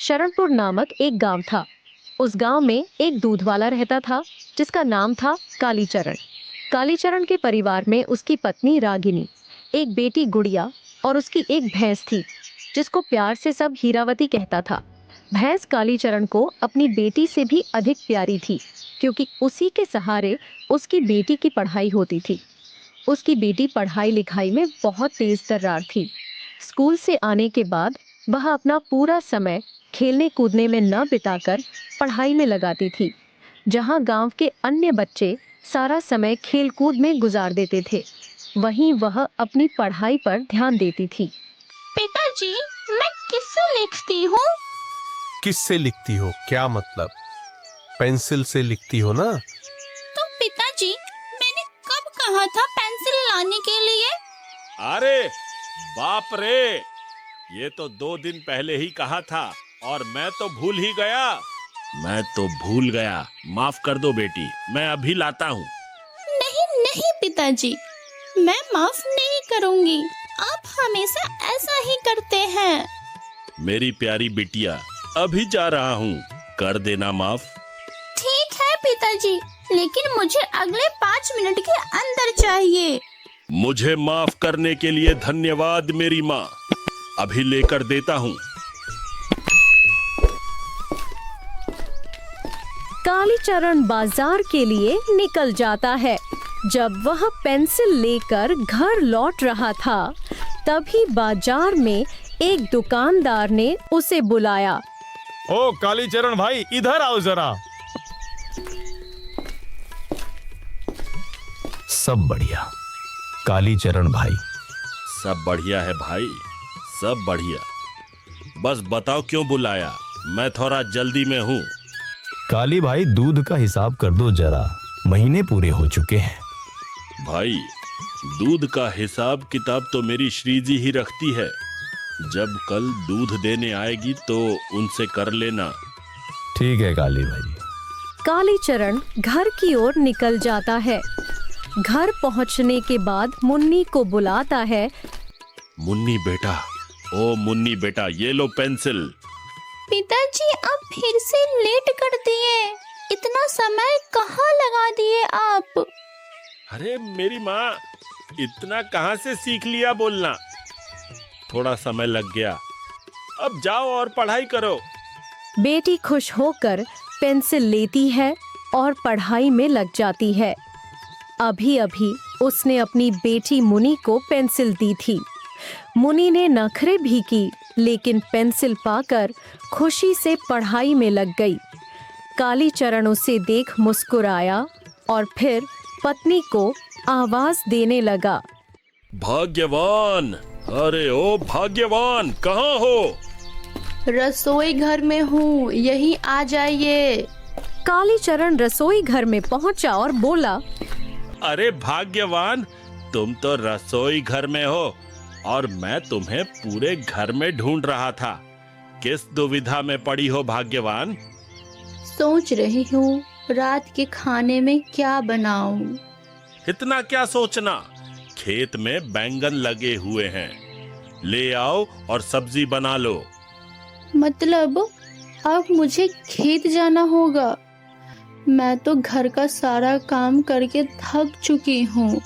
शरणपुर नामक एक गांव था। उस गांव में एक दूध वाला रहता था जिसका नाम था कालीचरण। कालीचरण के परिवार में उसकी पत्नी रागिनी, एक बेटी गुड़िया और उसकी एक भैंस थी जिसको प्यार से सब हीरावती कहता था। भैंस कालीचरण को अपनी बेटी से भी अधिक प्यारी थी क्योंकि उसी के सहारे उसकी बेटी की पढ़ाई होती थी। उसकी बेटी पढ़ाई लिखाई में बहुत तेज तर्रार थी। स्कूल से आने के बाद वह अपना पूरा समय खेलने कूदने में न बिताकर पढ़ाई में लगाती थी। जहाँ गांव के अन्य बच्चे सारा समय खेल कूद में गुजार देते थे, वहीं वह अपनी पढ़ाई पर ध्यान देती थी। पिताजी, मैं किससे लिखती हूँ? किससे लिखती हो? क्या मतलब? पेंसिल से लिखती हो ना? तो पिताजी, मैंने कब कहा था पेंसिल लाने के लिए? अरे बाप रे, ये तो 2 दिन पहले ही कहा था और मैं तो भूल ही गया। माफ कर दो बेटी, मैं अभी लाता हूँ। नहीं नहीं पिताजी, मैं माफ नहीं करूँगी। आप हमेशा ऐसा ही करते हैं। मेरी प्यारी बिटिया, अभी जा रहा हूँ, कर देना माफ। ठीक है पिताजी, लेकिन मुझे अगले 5 मिनट के अंदर चाहिए। मुझे माफ करने के लिए धन्यवाद मेरी माँ, अभी लेकर देता हूँ। कालीचरण बाजार के लिए निकल जाता है। जब वह पेंसिल लेकर घर लौट रहा था, तभी बाजार में एक दुकानदार ने उसे बुलाया। ओ कालीचरण भाई, इधर आओ जरा। सब बढ़िया कालीचरण भाई। सब बढ़िया है भाई, सब बढ़िया। बस बताओ क्यों बुलाया? मैं थोड़ा जल्दी में हूँ। काली भाई, दूध का हिसाब कर दो जरा, महीने पूरे हो चुके हैं। भाई, दूध का हिसाब किताब तो मेरी श्रीजी ही रखती है। जब कल दूध देने आएगी तो उनसे कर लेना। ठीक है काली भाई। कालीचरण घर की ओर निकल जाता है। घर पहुंचने के बाद मुन्नी को बुलाता है। मुन्नी बेटा, ओ मुन्नी बेटा, ये लो पेंसिल। पिताजी, आप फिर से लेट कर दिए। इतना समय कहाँ लगा दिए आप? अरे मेरी माँ, इतना कहाँ से सीख लिया बोलना? थोड़ा समय लग गया। अब जाओ और पढ़ाई करो। बेटी खुश होकर पेंसिल लेती है और पढ़ाई में लग जाती है। अभी अभी उसने अपनी बेटी मुनी को पेंसिल दी थी। मुनी ने नखरे भी की, लेकिन पेंसिल पाकर खुशी से पढ़ाई में लग गई। कालीचरण उसे देख मुस्कुराया और फिर पत्नी को आवाज देने लगा। भाग्यवान, अरे ओ भाग्यवान, कहाँ हो? रसोई घर में हूँ, यहीं आ जाइए। कालीचरण रसोई घर में पहुंचा और बोला, अरे भाग्यवान, तुम तो रसोई घर में हो और मैं तुम्हें पूरे घर में ढूंढ रहा था। किस दुविधा में पड़ी हो भाग्यवान? सोच रही हूँ रात के खाने में क्या बनाऊं। इतना क्या सोचना, खेत में बैंगन लगे हुए हैं, ले आओ और सब्जी बना लो। मतलब अब मुझे खेत जाना होगा? मैं तो घर का सारा काम करके थक चुकी हूँ।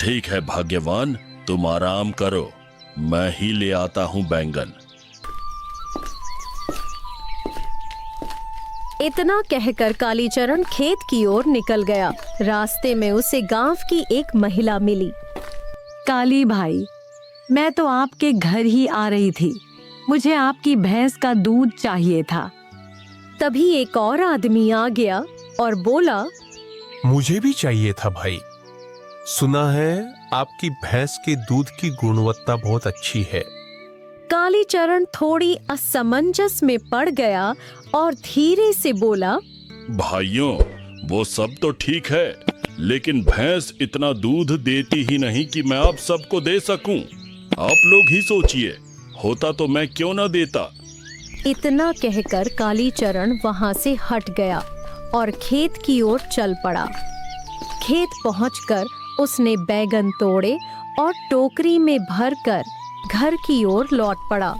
ठीक है भाग्यवान, तुम आराम करो, मैं ही ले आता हूँ बैंगन। इतना कहकर कालीचरण खेत की ओर निकल गया। रास्ते में उसे गांव की एक महिला मिली। काली भाई, मैं तो आपके घर ही आ रही थी। मुझे आपकी भैंस का दूध चाहिए था। तभी एक और आदमी आ गया और बोला, मुझे भी चाहिए था भाई। सुना है आपकी भैंस के दूध की गुणवत्ता बहुत अच्छी है। कालीचरण थोड़ी असमंजस में पड़ गया और धीरे से बोला, भाइयों, वो सब तो ठीक है, लेकिन भैंस इतना दूध देती ही नहीं कि मैं आप सबको दे सकूं। आप लोग ही सोचिए, होता तो मैं क्यों ना देता। इतना कहकर कालीचरण वहां से हट गया और खेत की ओर चल पड़ा। खेत पहुंचकर उसने बैगन तोड़े और टोकरी में भरकर घर की ओर लौट पड़ा।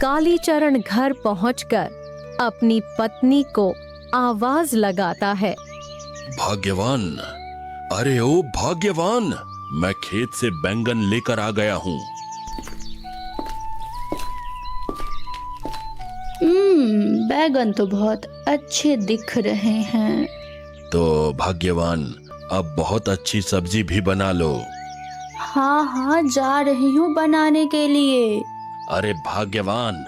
कालीचरण घर पहुंचकर अपनी पत्नी को आवाज लगाता है। भाग्यवान, अरे ओ भाग्यवान, मैं खेत से बैंगन लेकर आ गया हूँ। बैगन तो बहुत अच्छे दिख रहे हैं। तो भाग्यवान, अब बहुत अच्छी सब्जी भी बना लो। हाँ हाँ, जा रही हूँ बनाने के लिए। अरे भाग्यवान,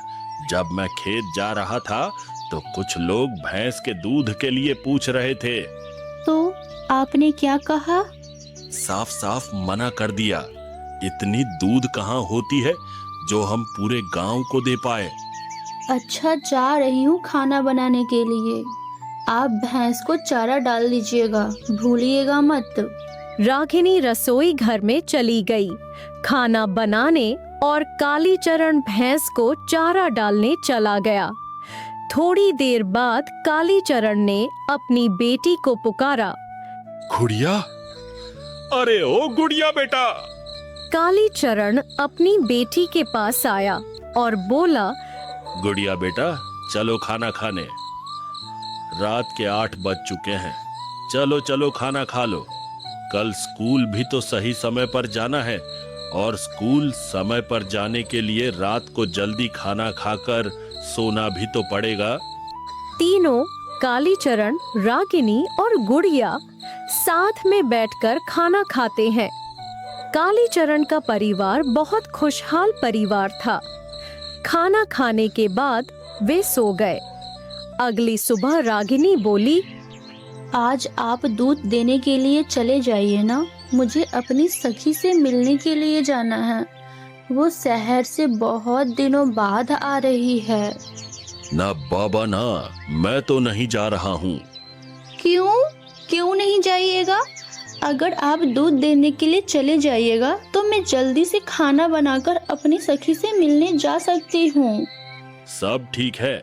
जब मैं खेत जा रहा था तो कुछ लोग भैंस के दूध के लिए पूछ रहे थे। तो आपने क्या कहा? साफ साफ मना कर दिया। इतनी दूध कहाँ होती है जो हम पूरे गांव को दे पाए। अच्छा, जा रही हूँ खाना बनाने के लिए। आप भैंस को चारा डाल दीजिएगा, भूलिएगा मत। रागिनी रसोई घर में चली गई खाना बनाने और कालीचरण भैंस को चारा डालने चला गया। थोड़ी देर बाद कालीचरण ने अपनी बेटी को पुकारा। गुड़िया, अरे ओ गुड़िया बेटा। कालीचरण अपनी बेटी के पास आया और बोला, गुड़िया बेटा, चलो खाना खाने। रात के 8 बज चुके हैं। चलो चलो खाना खा लो। कल स्कूल भी तो सही समय पर जाना है, और स्कूल समय पर जाने के लिए रात को जल्दी खाना खाकर सोना भी तो पड़ेगा। तीनों कालीचरण, रागिनी और गुड़िया साथ में बैठकर खाना खाते हैं। कालीचरण का परिवार बहुत खुशहाल परिवार था। खाना खाने के बाद वे सो गए। अगली सुबह रागिनी बोली, आज आप दूध देने के लिए चले जाइए ना, मुझे अपनी सखी से मिलने के लिए जाना है। वो शहर से बहुत दिनों बाद आ रही है। ना बाबा ना, मैं तो नहीं जा रहा हूँ। क्यों नहीं जाइएगा? अगर आप दूध देने के लिए चले जाइएगा तो मैं जल्दी से खाना बनाकर अपनी सखी से मिलने जा सकती हूँ। सब ठीक है,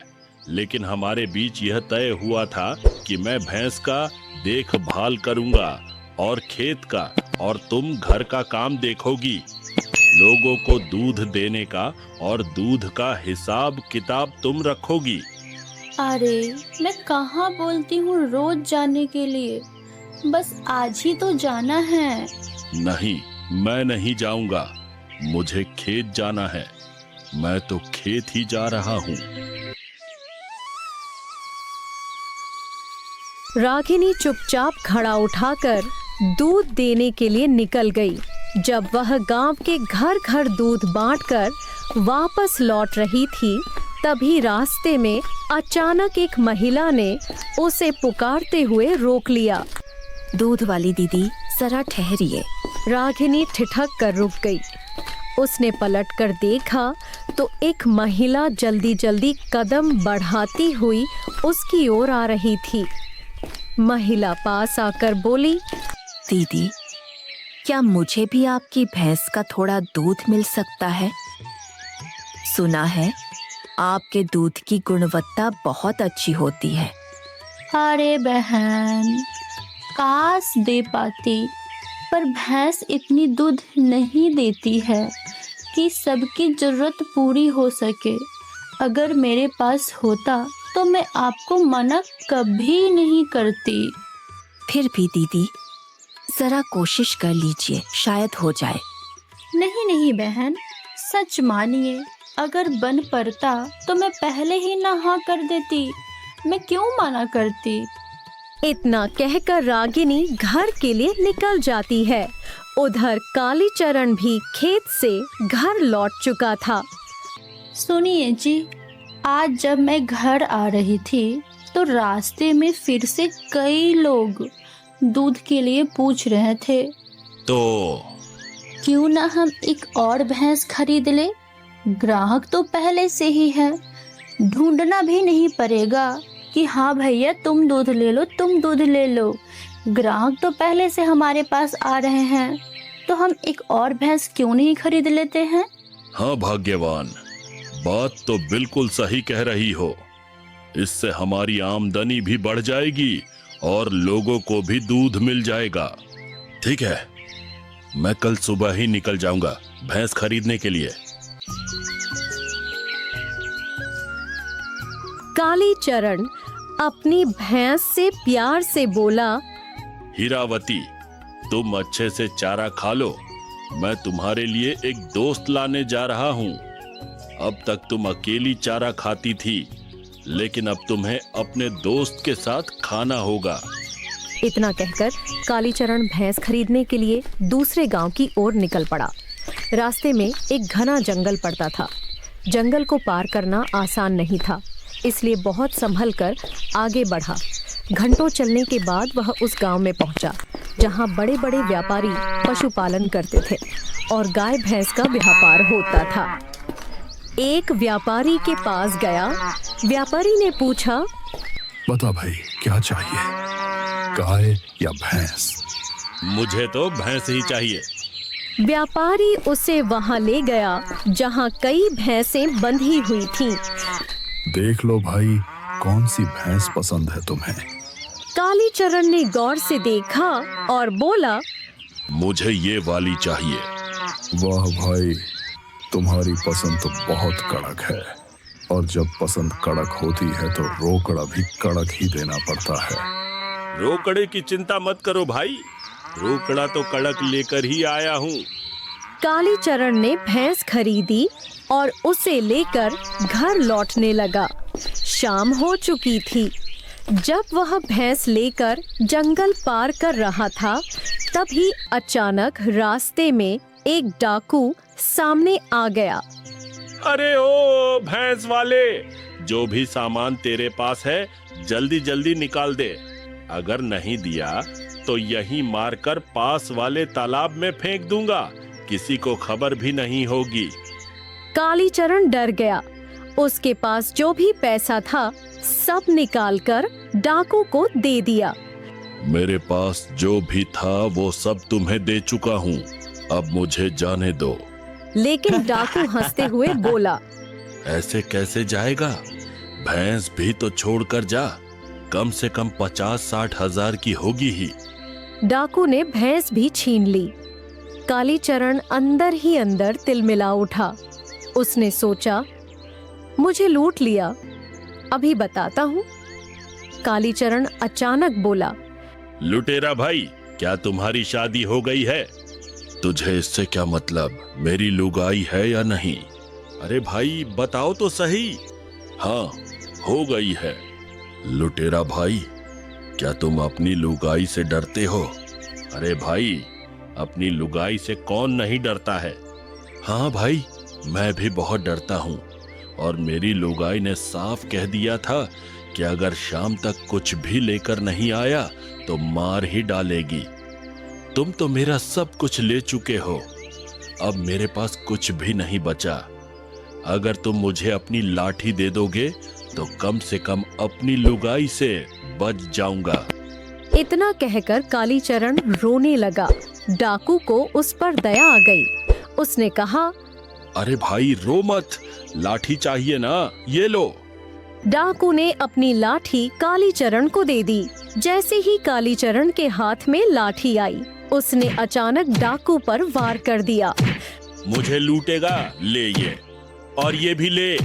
लेकिन हमारे बीच यह तय हुआ था कि मैं भैंस का देखभाल करूंगा और खेत का, और तुम घर का काम देखोगी। लोगों को दूध देने का और दूध का हिसाब किताब तुम रखोगी। अरे, मैं कहाँ बोलती हूँ रोज जाने के लिए, बस आज ही तो जाना है। नहीं, मैं नहीं जाऊंगा। मुझे खेत जाना है। मैं तो खेत ही जा रहा हूँ। रागिनी चुपचाप घड़ा उठाकर दूध देने के लिए निकल गई। जब वह गांव के घर घर दूध बांटकर वापस लौट रही थी, तभी रास्ते में अचानक एक महिला ने उसे पुकारते हुए रोक लिया। दूध वाली दीदी, जरा ठहरिए। रागिनी ठिठक कर रुक गई। उसने पलटकर देखा तो एक महिला जल्दी जल्दी कदम बढ़ाती हुई उसकी ओर आ रही थी। महिला पास आकर बोली, दीदी, क्या मुझे भी आपकी भैंस का थोड़ा दूध मिल सकता है? सुना है आपके दूध की गुणवत्ता बहुत अच्छी होती है। अरे बहन, काश दे पाती, पर भैंस इतनी दूध नहीं देती है कि सबकी जरूरत पूरी हो सके। अगर मेरे पास होता तो मैं आपको मना कभी नहीं करती। फिर भी दीदी, जरा कोशिश कर लीजिए, शायद हो जाए। नहीं बहन, सच मानिए, अगर बन पड़ता तो मैं पहले ही ना हाँ कर देती। मैं क्यों मना करती? इतना कहकर रागिनी घर के लिए निकल जाती है। उधर कालीचरण भी खेत से घर लौट चुका था। सुनिए जी, आज जब मैं घर आ रही थी तो रास्ते में फिर से कई लोग दूध के लिए पूछ रहे थे। तो क्यों ना हम एक और भैंस खरीद ले? ग्राहक तो पहले से ही है, ढूंढना भी नहीं पड़ेगा कि हाँ भैया तुम दूध ले लो, तुम दूध ले लो। ग्राहक तो पहले से हमारे पास आ रहे हैं, तो हम एक और भैंस क्यों नहीं खरीद लेते हैं? हाँ भाग्यवान, बात तो बिल्कुल सही कह रही हो। इससे हमारी आमदनी भी बढ़ जाएगी और लोगों को भी दूध मिल जाएगा। ठीक है, मैं कल सुबह ही निकल जाऊंगा भैंस खरीदने के लिए। कालीचरण अपनी भैंस से प्यार से बोला, हीरावती, तुम अच्छे से चारा खा लो। मैं तुम्हारे लिए एक दोस्त लाने जा रहा हूँ। अब तक तुम अकेली चारा खाती थी, लेकिन अब तुम्हें अपने दोस्त के साथ खाना होगा। इतना कहकर कालीचरण भैंस खरीदने के लिए दूसरे गांव की ओर निकल पड़ा। रास्ते में एक घना जंगल पड़ता था। जंगल को पार करना आसान नहीं था, इसलिए बहुत संभल कर आगे बढ़ा। घंटों चलने के बाद वह उस गांव में पहुंचा, जहां बड़े बड़े व्यापारी पशुपालन करते थे और गाय भैंस का व्यापार होता था। एक व्यापारी के पास गया। व्यापारी ने पूछा, बता भाई, क्या चाहिए, गाय या भैंस? मुझे तो भैंस ही चाहिए। व्यापारी उसे वहां ले गया जहां कई भैंसें बंधी हुई थीं। देख लो भाई, कौन सी भैंस पसंद है तुम्हें? कालीचरण ने गौर से देखा और बोला, मुझे ये वाली चाहिए। वाह भाई, तुम्हारी पसंद तो बहुत कड़क है, और जब पसंद कड़क होती है तो रोकड़ा भी कड़क ही देना पड़ता है। रोकड़े की चिंता मत करो भाई, रोकड़ा तो कड़क लेकर ही आया हूँ। कालीचरण ने भैंस खरीदी और उसे लेकर घर लौटने लगा। शाम हो चुकी थी। जब वह भैंस लेकर जंगल पार कर रहा था, तभी अचानक रास्ते में एक डाकू सामने आ गया। अरे ओ भैंस वाले, जो भी सामान तेरे पास है जल्दी जल्दी निकाल दे। अगर नहीं दिया तो यहीं मारकर पास वाले तालाब में फेंक दूंगा, किसी को खबर भी नहीं होगी। कालीचरण डर गया। उसके पास जो भी पैसा था सब निकालकर डाकू को दे दिया। मेरे पास जो भी था वो सब तुम्हें दे चुका हूँ, अब मुझे जाने दो। लेकिन डाकू हंसते हुए बोला, ऐसे कैसे जाएगा? भैंस भी तो छोड़कर जा, कम से कम 50-60 हजार की होगी ही। डाकू ने भैंस भी छीन ली। कालीचरण अंदर ही अंदर तिलमिला उठा। उसने सोचा, मुझे लूट लिया, अभी बताता हूँ। कालीचरण अचानक बोला, लुटेरा भाई, क्या तुम्हारी शादी हो गई है? तुझे इससे क्या मतलब? मेरी लुगाई है या नहीं? अरे भाई बताओ तो सही। हाँ, हो गई है। लुटेरा भाई, क्या तुम अपनी लुगाई से डरते हो? अरे भाई, अपनी लुगाई से कौन नहीं डरता है? हाँ भाई, मैं भी बहुत डरता हूँ, और मेरी लुगाई ने साफ कह दिया था कि अगर शाम तक कुछ भी लेकर नहीं आया तो मार ही डालेगी। तुम तो मेरा सब कुछ ले चुके हो, अब मेरे पास कुछ भी नहीं बचा। अगर तुम मुझे अपनी लाठी दे दोगे तो कम से कम अपनी लुगाई से बच जाऊंगा। इतना कहकर कालीचरण रोने लगा। डाकू को उस पर दया आ गई। उसने कहा, अरे भाई रो मत, लाठी चाहिए ना, ये लो। डाकू ने अपनी लाठी कालीचरण को दे दी। जैसे ही कालीचरण के हाथ में लाठी आई, उसने अचानक डाकू पर वार कर दिया। मुझे लूटेगा, ले ये, और ये भी ले।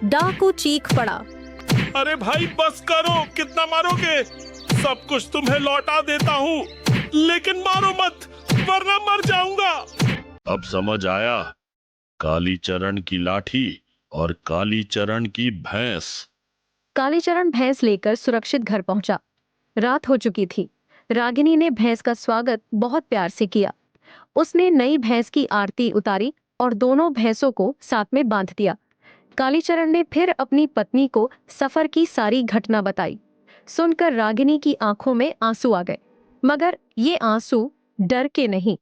डाकू चीख पड़ा, अरे भाई बस करो, कितना मारोगे? सब कुछ तुम्हें लौटा देता हूँ, लेकिन मारो मत, वरना मर जाऊंगा। अब समझ आया, कालीचरण की लाठी और कालीचरण की भैंस। कालीचरण भैंस लेकर सुरक्षित घर पहुंचा। रात हो चुकी थी। रागिनी ने भैंस का स्वागत बहुत प्यार से किया। उसने नई भैंस की आरती उतारी और दोनों भैंसों को साथ में बांध दिया। कालीचरण ने फिर अपनी पत्नी को सफर की सारी घटना बताई। सुनकर रागिनी की आंखों में आंसू आ गए, मगर ये आंसू डर के नहीं,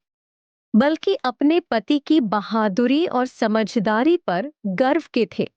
बल्कि अपने पति की बहादुरी और समझदारी पर गर्व के थे।